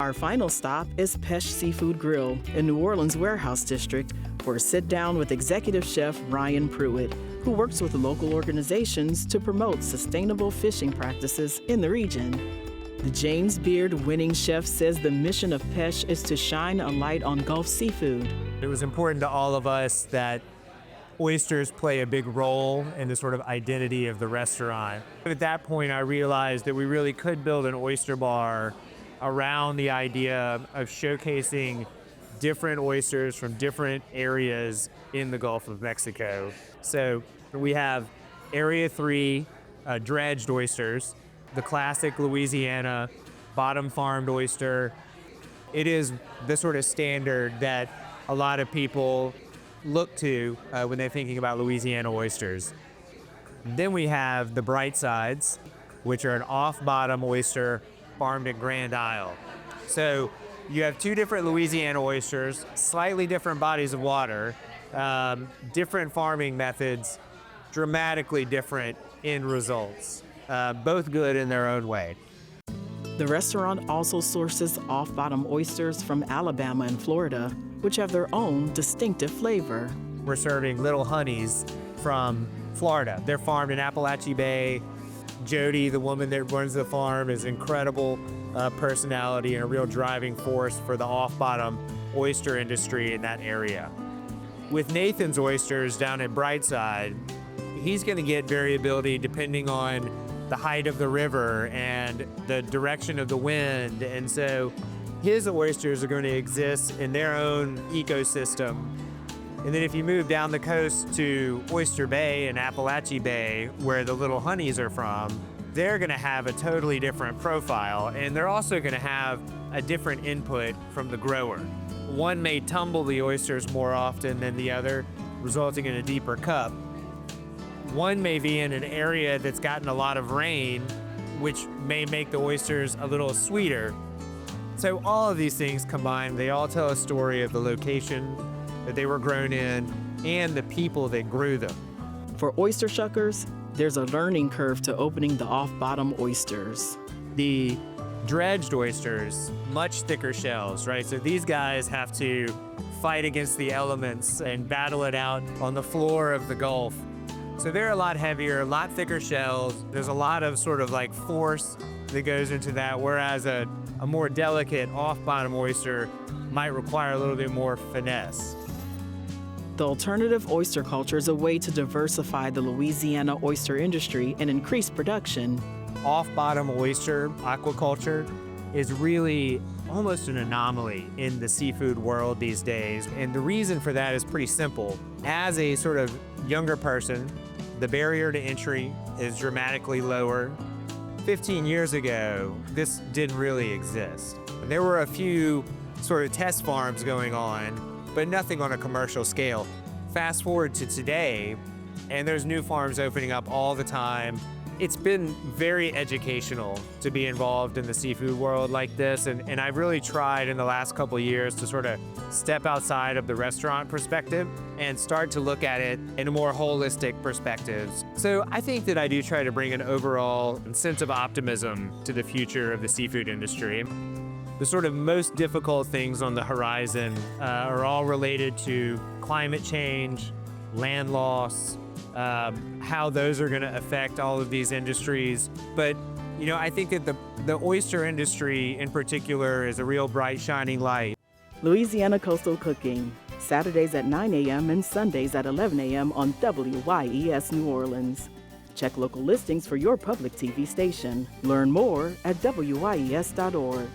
Our final stop is Peche Seafood Grill in New Orleans Warehouse District for a sit-down with Executive Chef Ryan Prewitt, who works with local organizations to promote sustainable fishing practices in the region. The James Beard-winning chef says the mission of Peche is to shine a light on Gulf seafood. It was important to all of us that oysters play a big role in the sort of identity of the restaurant. At that point, I realized that we really could build an oyster bar around the idea of showcasing different oysters from different areas in the Gulf of Mexico. So we have Area 3 dredged oysters, the classic Louisiana bottom farmed oyster. It is the sort of standard that a lot of people look to when they're thinking about Louisiana oysters. Then we have the bright sides, which are an off-bottom oyster farmed in Grand Isle. So you have two different Louisiana oysters, slightly different bodies of water, different farming methods, dramatically different end results, both good in their own way. The restaurant also sources off-bottom oysters from Alabama and Florida, which have their own distinctive flavor. We're serving little honeys from Florida. They're farmed in Appalachia Bay. Jody, the woman that runs the farm, is incredible personality and a real driving force for the off-bottom oyster industry in that area. With Nathan's oysters down at Brightside, he's going to get variability depending on the height of the river and the direction of the wind, and so his oysters are going to exist in their own ecosystem. And then if you move down the coast to Oyster Bay and Appalachia Bay, where the little honeys are from, they're going to have a totally different profile, and they're also going to have a different input from the grower. One may tumble the oysters more often than the other, resulting in a deeper cup. One may be in an area that's gotten a lot of rain, which may make the oysters a little sweeter. So all of these things combined, they all tell a story of the location that they were grown in and the people that grew them. For oyster shuckers, there's a learning curve to opening the off-bottom oysters. The dredged oysters, much thicker shells, right? So these guys have to fight against the elements and battle it out on the floor of the Gulf. So they're a lot heavier, a lot thicker shells. There's a lot of sort of like force that goes into that, whereas a more delicate off-bottom oyster might require a little bit more finesse. The alternative oyster culture is a way to diversify the Louisiana oyster industry and increase production. Off-bottom oyster aquaculture is really almost an anomaly in the seafood world these days. And the reason for that is pretty simple. As a sort of younger person, the barrier to entry is dramatically lower. 15 years ago, this didn't really exist. There were a few sort of test farms going on, but nothing on a commercial scale. Fast forward to today, and there's new farms opening up all the time. It's been very educational to be involved in the seafood world like this, and I've really tried in the last couple of years to sort of step outside of the restaurant perspective and start to look at it in a more holistic perspective. So I think that I do try to bring an overall sense of optimism to the future of the seafood industry. The sort of most difficult things on the horizon are all related to climate change, land loss, how those are going to affect all of these industries. But, you know, I think that the oyster industry in particular is a real bright, shining light. Louisiana Coastal Cooking, Saturdays at 9 a.m. and Sundays at 11 a.m. on WYES New Orleans. Check local listings for your public TV station. Learn more at WYES.org.